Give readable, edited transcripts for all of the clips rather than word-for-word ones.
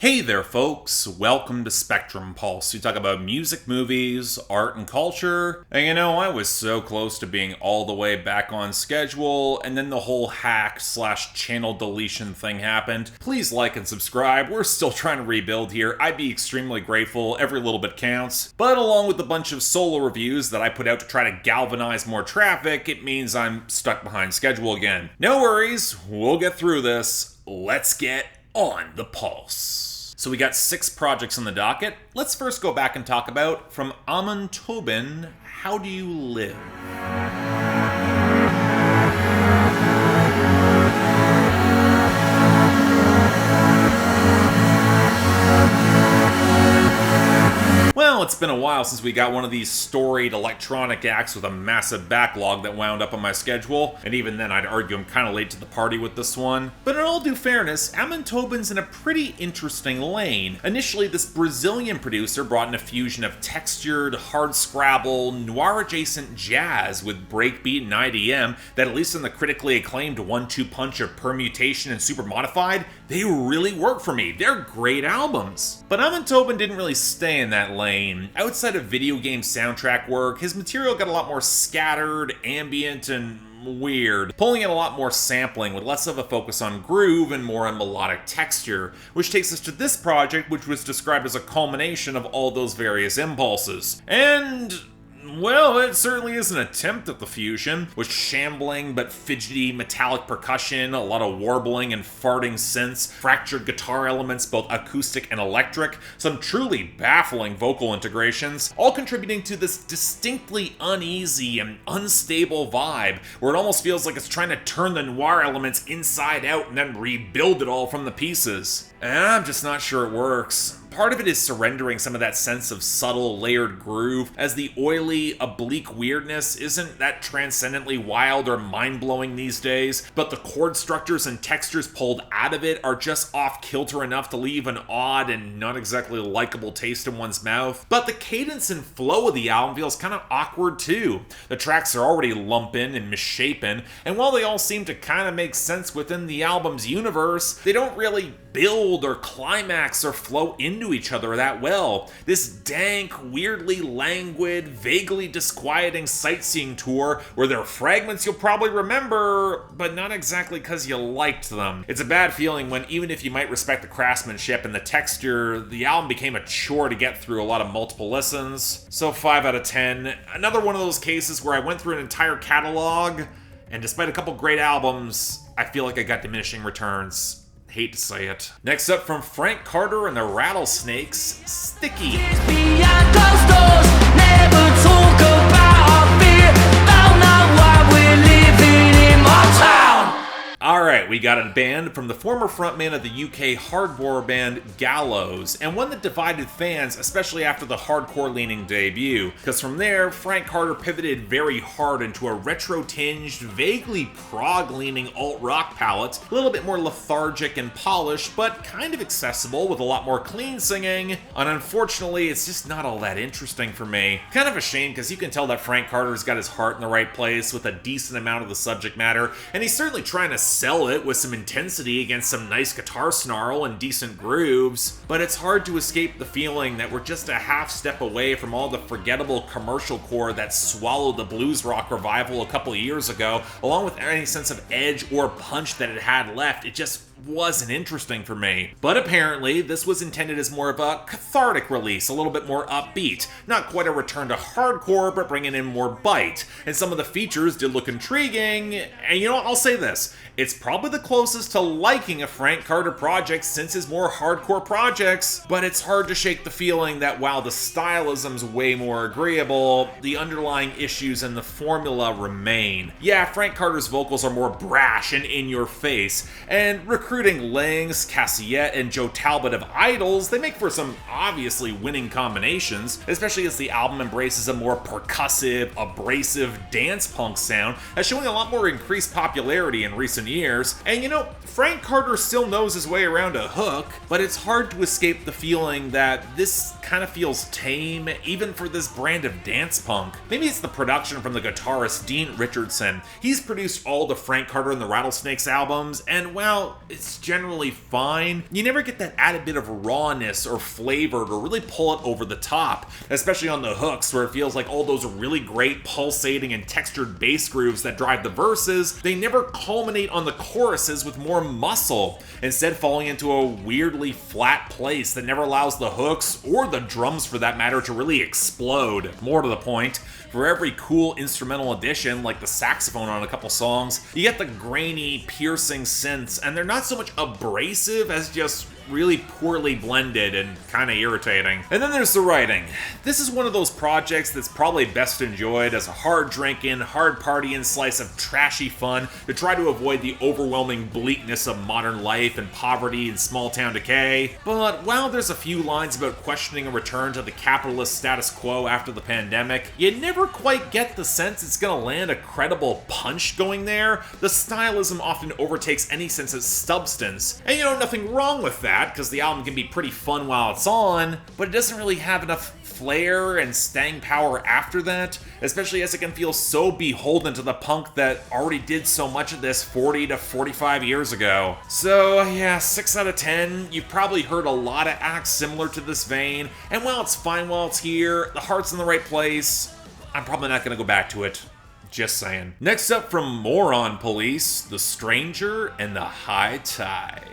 Hey there, folks. Welcome to Spectrum Pulse. We talk about music, movies, art, and culture. And I was so close to being all the way back on schedule, and then the whole hack/channel deletion thing happened. Please like and subscribe. We're still trying to rebuild here. I'd be extremely grateful. Every little bit counts. But along with a bunch of solo reviews that I put out to try to galvanize more traffic, it means I'm stuck behind schedule again. No worries. We'll get through this. Let's get on the pulse. So we got 6 projects on the docket. Let's first go back and talk about, from Amon Tobin, How Do You Live? Well, it's been a while since we got one of these storied electronic acts with a massive backlog that wound up on my schedule, and even then I'd argue I'm kind of late to the party with this one. But in all due fairness, Amon Tobin's in a pretty interesting lane. Initially, this Brazilian producer brought in a fusion of textured, hard-scrabble, noir-adjacent jazz with breakbeat and IDM that, at least in the critically acclaimed 1-2 punch of Permutation and Super Modified, they really work for me. They're great albums. But Amon Tobin didn't really stay in that lane. Outside of video game soundtrack work, his material got a lot more scattered, ambient, and weird, pulling in a lot more sampling with less of a focus on groove and more on melodic texture, which takes us to this project, which was described as a culmination of all those various impulses. And well, it certainly is an attempt at the fusion, with shambling but fidgety metallic percussion, a lot of warbling and farting synths, fractured guitar elements, both acoustic and electric, some truly baffling vocal integrations, all contributing to this distinctly uneasy and unstable vibe, where it almost feels like it's trying to turn the noir elements inside out and then rebuild it all from the pieces. And I'm just not sure it works. Part of it is surrendering some of that sense of subtle, layered groove, as the oily, oblique weirdness isn't that transcendently wild or mind-blowing these days, but the chord structures and textures pulled out of it are just off-kilter enough to leave an odd and not exactly likable taste in one's mouth. But the cadence and flow of the album feels kind of awkward too. The tracks are already lumpen and misshapen, and while they all seem to kind of make sense within the album's universe, they don't really build or climax or flow into each other that well. This dank, weirdly languid, vaguely disquieting sightseeing tour where there are fragments you'll probably remember, but not exactly because you liked them. It's a bad feeling when, even if you might respect the craftsmanship and the texture, the album became a chore to get through a lot of multiple listens. So 5 out of 10. Another one of those cases where I went through an entire catalog, and despite a couple great albums, I feel like I got diminishing returns. Hate to say it. Next up, from Frank Carter and the Rattlesnakes, Sticky. Alright, we got a band from the former frontman of the UK hardcore band Gallows, and one that divided fans, especially after the hardcore-leaning debut, because from there, Frank Carter pivoted very hard into a retro-tinged, vaguely prog-leaning alt-rock palette, a little bit more lethargic and polished, but kind of accessible with a lot more clean singing, and unfortunately, it's just not all that interesting for me. Kind of a shame, because you can tell that Frank Carter's got his heart in the right place with a decent amount of the subject matter, and he's certainly trying to sell it with some intensity against some nice guitar snarl and decent grooves, but it's hard to escape the feeling that we're just a half step away from all the forgettable commercial core that swallowed the blues rock revival a couple of years ago, along with any sense of edge or punch that it had left. It just wasn't interesting for me. But apparently, this was intended as more of a cathartic release, a little bit more upbeat. Not quite a return to hardcore, but bringing in more bite. And some of the features did look intriguing, and you know what, I'll say this. It's probably the closest to liking a Frank Carter project since his more hardcore projects, but it's hard to shake the feeling that while the stylism's way more agreeable, the underlying issues and the formula remain. Yeah, Frank Carter's vocals are more brash and in your face, and recruiting Langs, Cassiette, and Joe Talbot of Idols, they make for some obviously winning combinations, especially as the album embraces a more percussive, abrasive dance punk sound, as showing a lot more increased popularity in recent years. And Frank Carter still knows his way around a hook, but it's hard to escape the feeling that this kind of feels tame, even for this brand of dance punk. Maybe it's the production from the guitarist Dean Richardson. He's produced all the Frank Carter and the Rattlesnakes albums, and while it's generally fine. You never get that added bit of rawness or flavor to really pull it over the top, especially on the hooks where it feels like all those really great pulsating and textured bass grooves that drive the verses, they never culminate on the choruses with more muscle, instead falling into a weirdly flat place that never allows the hooks, or the drums for that matter, to really explode. More to the point, for every cool instrumental addition, like the saxophone on a couple songs, you get the grainy, piercing synths, and they're not so much abrasive as just really poorly blended and kind of irritating. And then there's the writing. This is one of those projects that's probably best enjoyed as a hard drinking, hard partying slice of trashy fun to try to avoid the overwhelming bleakness of modern life and poverty and small town decay. But while there's a few lines about questioning a return to the capitalist status quo after the pandemic, you never quite get the sense it's gonna land a credible punch going there. The stylism often overtakes any sense of substance. And nothing wrong with that, because the album can be pretty fun while it's on, but it doesn't really have enough flair and staying power after that, especially as it can feel so beholden to the punk that already did so much of this 40 to 45 years ago. So yeah, 6 out of 10. You've probably heard a lot of acts similar to this vein, and while it's fine while it's here, the heart's in the right place, I'm probably not going to go back to it. Just saying. Next up from Moron Police, The Stranger and the Hightide.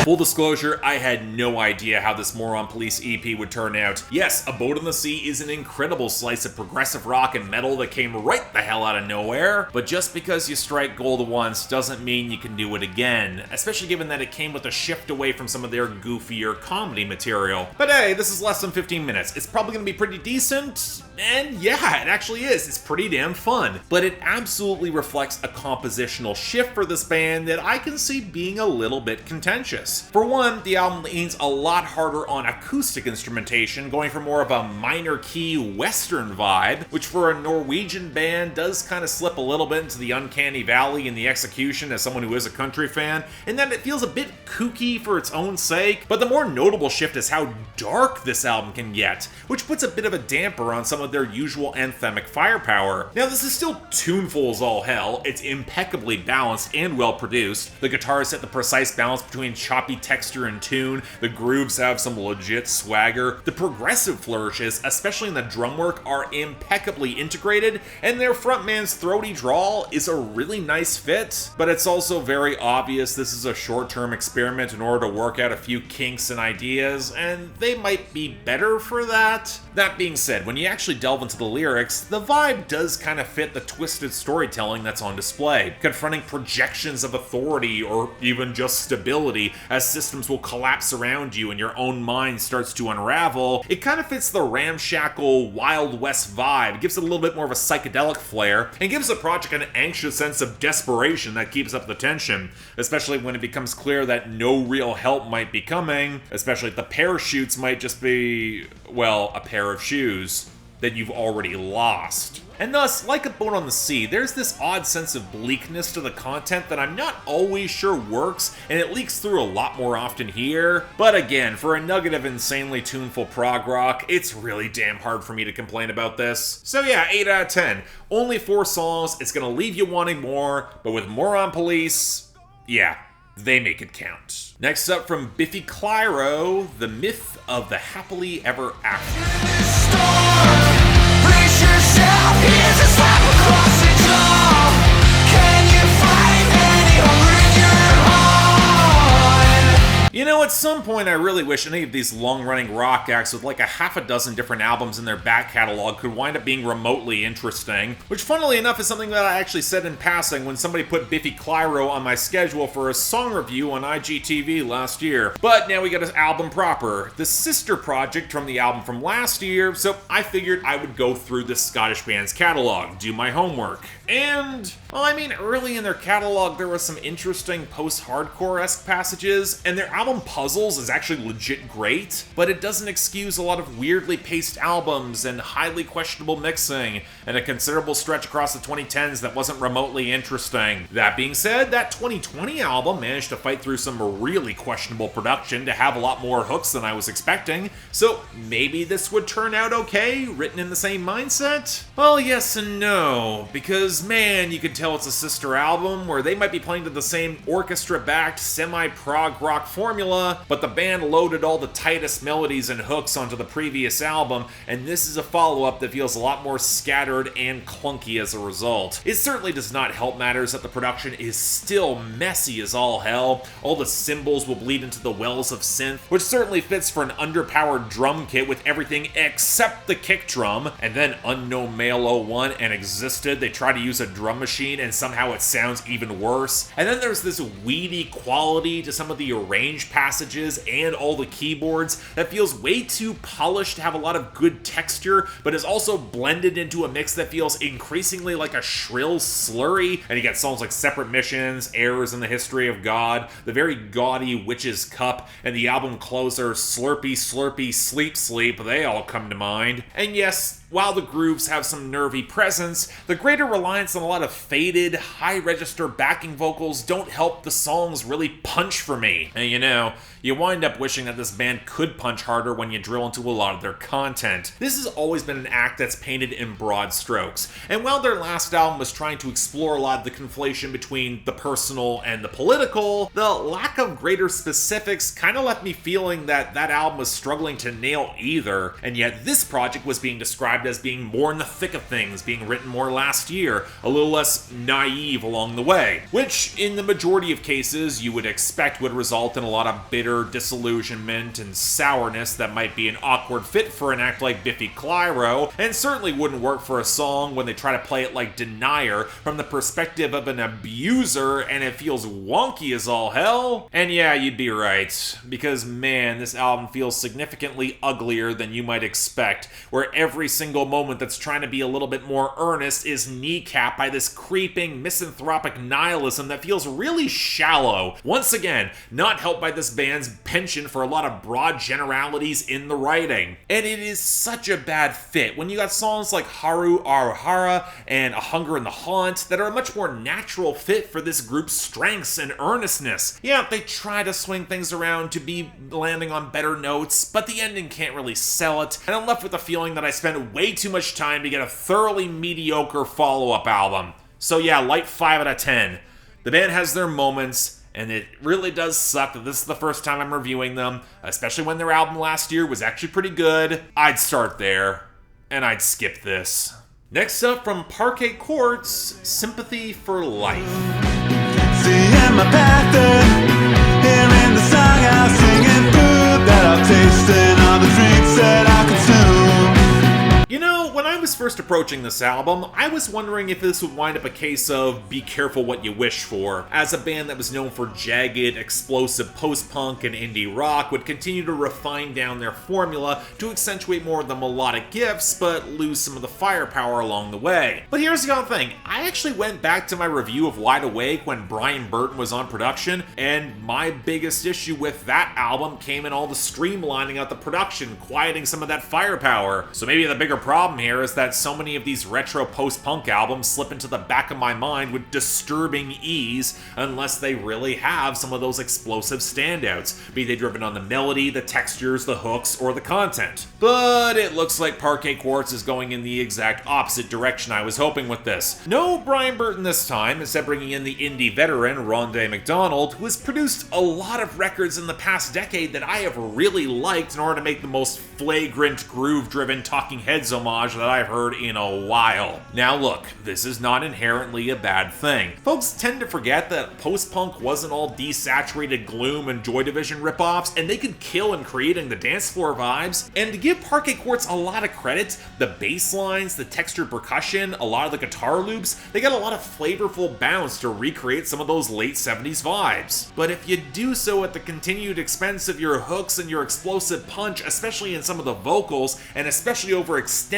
Full disclosure, I had no idea how this Moron Police EP would turn out. Yes, A Boat on the Sea is an incredible slice of progressive rock and metal that came right the hell out of nowhere, but just because you strike gold once doesn't mean you can do it again, especially given that it came with a shift away from some of their goofier comedy material. But hey, this is less than 15 minutes. It's probably gonna be pretty decent, and yeah, it actually is. It's pretty damn fun, but it absolutely reflects a compositional shift for this band that I can see being a little bit contentious. For one, the album leans a lot harder on acoustic instrumentation, going for more of a minor key Western vibe, which for a Norwegian band does kind of slip a little bit into the uncanny valley in the execution as someone who is a country fan, in that it feels a bit kooky for its own sake. But the more notable shift is how dark this album can get, which puts a bit of a damper on some of their usual anthemic firepower. Now, this is still tuneful as all hell, it's impeccably balanced and well produced. The guitars hit the precise balance between choppy texture and tune, the grooves have some legit swagger, the progressive flourishes, especially in the drum work, are impeccably integrated, and their frontman's throaty drawl is a really nice fit. But it's also very obvious this is a short-term experiment in order to work out a few kinks and ideas, and they might be better for that. That being said, when you actually delve into the lyrics, the vibe does kind of fit the twisted storytelling that's on display, confronting projections of authority or even just stability as systems will collapse around you and your own mind starts to unravel. It kind of fits the ramshackle Wild West vibe. It gives it a little bit more of a psychedelic flair, and gives the project an anxious sense of desperation that keeps up the tension, especially when it becomes clear that no real help might be coming, especially if the parachutes might just be, well, a pair of shoes that you've already lost. And thus, like A Boat on the Sea, there's this odd sense of bleakness to the content that I'm not always sure works, and it leaks through a lot more often here. But again, for a nugget of insanely tuneful prog rock, it's really damn hard for me to complain about this. So yeah, 8 out of 10. Only 4 songs, it's gonna leave you wanting more, but with Moron Police, yeah, they make it count. Next up from Biffy Clyro, The Myth of the Happily Ever After. Here's a slap across the jaw. Can you find any hunger in your heart? You know, at some point I really wish any of these long-running rock acts with like a half a dozen different albums in their back catalog could wind up being remotely interesting, which funnily enough is something that I actually said in passing when somebody put Biffy Clyro on my schedule for a song review on IGTV last year. But now we got an album proper, the sister project from the album from last year, so I figured I would go through this Scottish band's catalog, do my homework. And Well, I mean, early in their catalog, there was some interesting post-hardcore-esque passages, and their album Puzzles is actually legit great, but it doesn't excuse a lot of weirdly paced albums and highly questionable mixing, and a considerable stretch across the 2010s that wasn't remotely interesting. That being said, that 2020 album managed to fight through some really questionable production to have a lot more hooks than I was expecting, so maybe this would turn out okay, written in the same mindset? Well, yes and no, because man, you could tell it's a sister album where they might be playing to the same orchestra-backed semi-prog rock formula, but the band loaded all the tightest melodies and hooks onto the previous album, and this is a follow-up that feels a lot more scattered and clunky as a result. It certainly does not help matters that the production is still messy as all hell. All the cymbals will bleed into the wells of synth, which certainly fits for an underpowered drum kit with everything except the kick drum, and then Unknown Male 01 and Existed, they try to use a drum machine and somehow it sounds even worse. And then there's this weedy quality to some of the arranged passages and all the keyboards that feels way too polished to have a lot of good texture, but is also blended into a mix that feels increasingly like a shrill slurry, and you get songs like Separate Missions, Errors in the History of God, the very gaudy Witch's Cup, and the album closer Slurpy Slurpy Sleep Sleep, they all come to mind. And yes, while the grooves have some nervy presence, the greater reliance on a lot of faded, high-register backing vocals don't help the songs really punch for me. And you know, you wind up wishing that this band could punch harder when you drill into a lot of their content. This has always been an act that's painted in broad strokes, and while their last album was trying to explore a lot of the conflation between the personal and the political, the lack of greater specifics kind of left me feeling that that album was struggling to nail either, and yet this project was being described as being more in the thick of things, being written more last year, a little less naive along the way, which in the majority of cases you would expect would result in a lot of bitter disillusionment and sourness that might be an awkward fit for an act like Biffy Clyro, and certainly wouldn't work for a song when they try to play it like Denier from the perspective of an abuser and it feels wonky as all hell. And yeah, you'd be right, because man, this album feels significantly uglier than you might expect, where every single moment that's trying to be a little bit more earnest is kneecapped by this creeping misanthropic nihilism that feels really shallow. Once again, not helped by this band's penchant for a lot of broad generalities in the writing. And it is such a bad fit when you got songs like Haru Aruhara and A Hunger in the Haunt that are a much more natural fit for this group's strengths and earnestness. Yeah, they try to swing things around to be landing on better notes, but the ending can't really sell it, and I'm left with the feeling that I spent way too much time to get a thoroughly mediocre follow-up album. So yeah, light 5 out of 10. The band has their moments, and it really does suck that this is the first time I'm reviewing them, especially when their album last year was actually pretty good. I'd start there, and I'd skip this. Next up from Parquet Courts, Sympathy For Life. Seeing my path there, hearing the song I sing, and food that I've tasted, all the drinks that I consume. You know, when I was first approaching this album, I was wondering if this would wind up a case of be careful what you wish for, as a band that was known for jagged, explosive post-punk and indie rock would continue to refine down their formula to accentuate more of the melodic gifts, but lose some of the firepower along the way. But here's the other thing, I actually went back to my review of Wide Awake when Brian Burton was on production, and my biggest issue with that album came in all the streamlining of the production, quieting some of that firepower. So maybe the bigger problem here is that so many of these retro post-punk albums slip into the back of my mind with disturbing ease unless they really have some of those explosive standouts, be they driven on the melody, the textures, the hooks, or the content. But it looks like Parquet Courts is going in the exact opposite direction I was hoping with this. No Brian Burton this time, instead bringing in the indie veteran Rondé McDonald, who has produced a lot of records in the past decade that I have really liked in order to make the most flagrant groove-driven Talking Heads homage that I've heard in a while. Now look, this is not inherently a bad thing. Folks tend to forget that post-punk wasn't all desaturated gloom and Joy Division ripoffs, and they could kill in creating the dance floor vibes. And to give Parquet Courts a lot of credit, the bass lines, the textured percussion, a lot of the guitar loops, they got a lot of flavorful bounce to recreate some of those late 70s vibes. But if you do so at the continued expense of your hooks and your explosive punch, especially in some of the vocals, and especially over extended,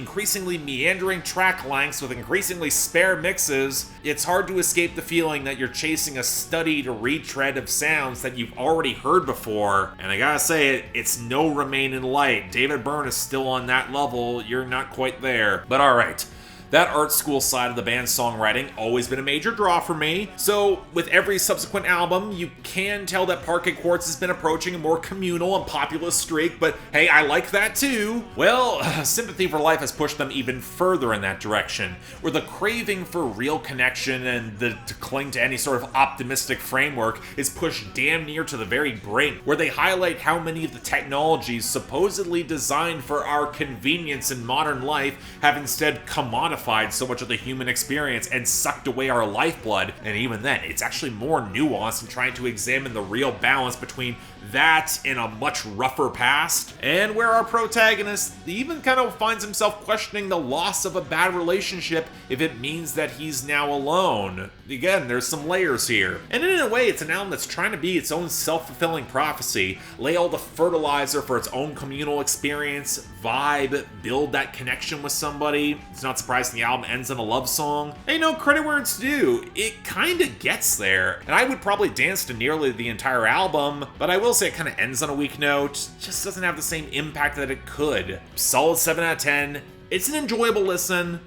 increasingly meandering track lengths with increasingly spare mixes, it's hard to escape the feeling that you're chasing a studied retread of sounds that you've already heard before. And I gotta say, it's no Remain in Light. David Byrne is still on that level, you're not quite there. But alright. That art school side of the band's songwriting always been a major draw for me, so with every subsequent album, you can tell that Parquet Courts has been approaching a more communal and populist streak, but hey, I like that too. Well, Sympathy for Life has pushed them even further in that direction, where the craving for real connection and to cling to any sort of optimistic framework is pushed damn near to the very brink, where they highlight how many of the technologies supposedly designed for our convenience in modern life have instead commodified so much of the human experience and sucked away our lifeblood. And even then, it's actually more nuanced in trying to examine the real balance between that in a much rougher past, and where our protagonist even kind of finds himself questioning the loss of a bad relationship if it means that he's now alone. Again, there's some layers here. And in a way, it's an album that's trying to be its own self-fulfilling prophecy, lay all the fertilizer for its own communal experience, vibe, build that connection with somebody. It's not surprising the album ends in a love song. And you know, credit where it's due, it kinda gets there. And I would probably dance to nearly the entire album, but I will say it kind of ends on a weak note, just doesn't have the same impact that it could. Solid 7 out of 10, it's an enjoyable listen,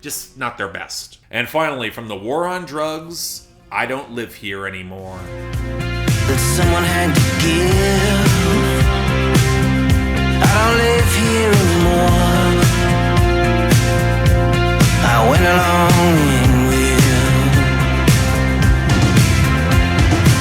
just not their best. And finally, from the War on Drugs, I Don't Live Here Anymore. That someone had to give. I don't live here anymore. I went along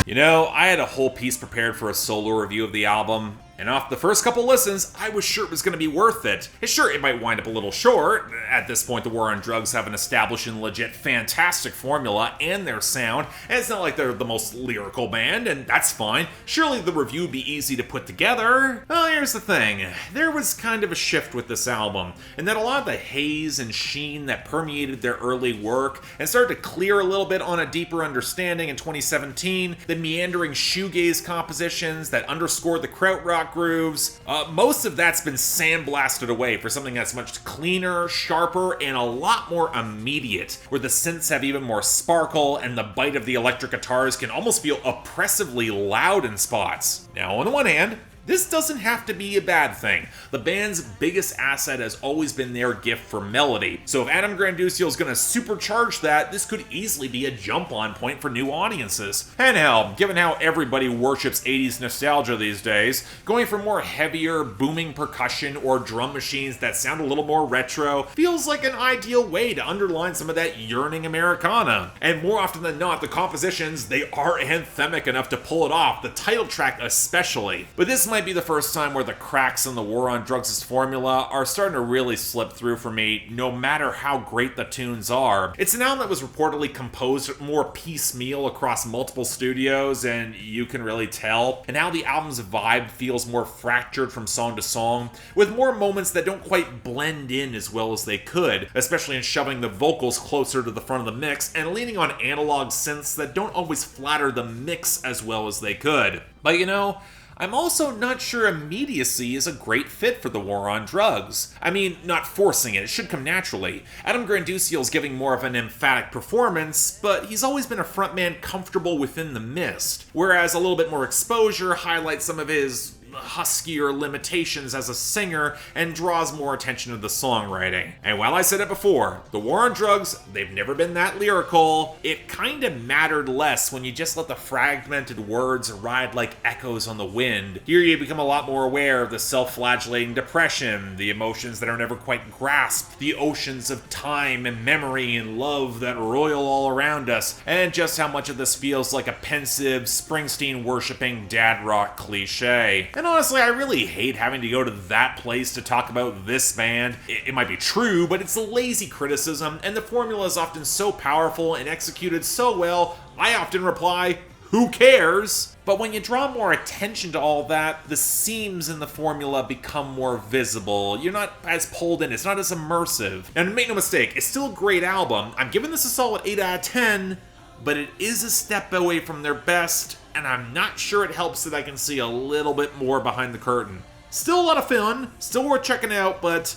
You know, I had a whole piece prepared for a solo review of the album, and off the first couple listens, I was sure it was going to be worth it. And sure, it might wind up a little short. At this point, the War on Drugs have an established and legit fantastic formula and their sound, and it's not like they're the most lyrical band, and that's fine. Surely the review would be easy to put together. Well, here's the thing. There was kind of a shift with this album, and that a lot of the haze and sheen that permeated their early work and started to clear a little bit on a deeper understanding in 2017. The meandering shoegaze compositions that underscored the krautrock grooves, most of that's been sandblasted away for something that's much cleaner, sharper, and a lot more immediate, where the synths have even more sparkle and the bite of the electric guitars can almost feel oppressively loud in spots. Now, on the one hand, this doesn't have to be a bad thing. The band's biggest asset has always been their gift for melody, so if Adam Grandusio is going to supercharge that, this could easily be a jump-on point for new audiences. And hell, given how everybody worships 80s nostalgia these days, going for more heavier, booming percussion or drum machines that sound a little more retro feels like an ideal way to underline some of that yearning Americana. And more often than not, the compositions, they are anthemic enough to pull it off, the title track especially. But this might be the first time where the cracks in the War on Drugs' formula are starting to really slip through for me, no matter how great the tunes are. It's an album that was reportedly composed more piecemeal across multiple studios, and you can really tell, and how the album's vibe feels more fractured from song to song, with more moments that don't quite blend in as well as they could, especially in shoving the vocals closer to the front of the mix and leaning on analog synths that don't always flatter the mix as well as they could. But you know, I'm also not sure immediacy is a great fit for the War on Drugs. I mean, not forcing it should come naturally. Adam Grandusio giving more of an emphatic performance, but he's always been a frontman comfortable within the mist, whereas a little bit more exposure highlights some of his huskier limitations as a singer and draws more attention to the songwriting. And while I said it before, the War on Drugs, they've never been that lyrical, it kinda mattered less when you just let the fragmented words ride like echoes on the wind. Here you become a lot more aware of the self-flagellating depression, the emotions that are never quite grasped, the oceans of time and memory and love that roil all around us, and just how much of this feels like a pensive, Springsteen-worshipping dad rock cliche. And honestly, I really hate having to go to that place to talk about this band. It might be true, but it's a lazy criticism, and the formula is often so powerful and executed so well, I often reply, who cares? But when you draw more attention to all that, the seams in the formula become more visible. You're not as pulled in, it's not as immersive. And make no mistake, it's still a great album. I'm giving this a solid 8 out of 10, but it is a step away from their best, and I'm not sure it helps that I can see a little bit more behind the curtain. Still a lot of fun, still worth checking out, but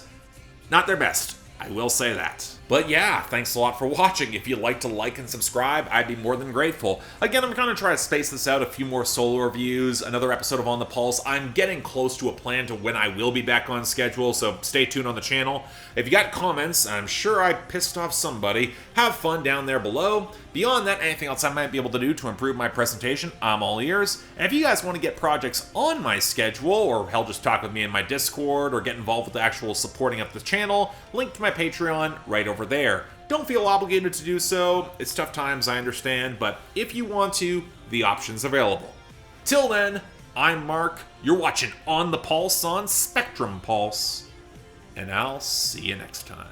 Not their best, I will say that. But yeah, thanks a lot for watching. If you'd like to like and subscribe, I'd be more than grateful. Again, I'm gonna try to space this out, a few more solo reviews, another episode of On the Pulse. I'm getting close to a plan to when I will be back on schedule, so stay tuned on the channel. If you got comments, I'm sure I pissed off somebody, have fun down there below. Beyond that, anything else I might be able to do to improve my presentation, I'm all ears. And if you guys want to get projects on my schedule, or hell, just talk with me in my Discord, or get involved with the actual supporting of the channel, link to my Patreon right over there. Don't feel obligated to do so. It's tough times, I understand, but if you want to, the option's available. Till then, I'm Mark. You're watching On the Pulse on Spectrum Pulse, and I'll see you next time.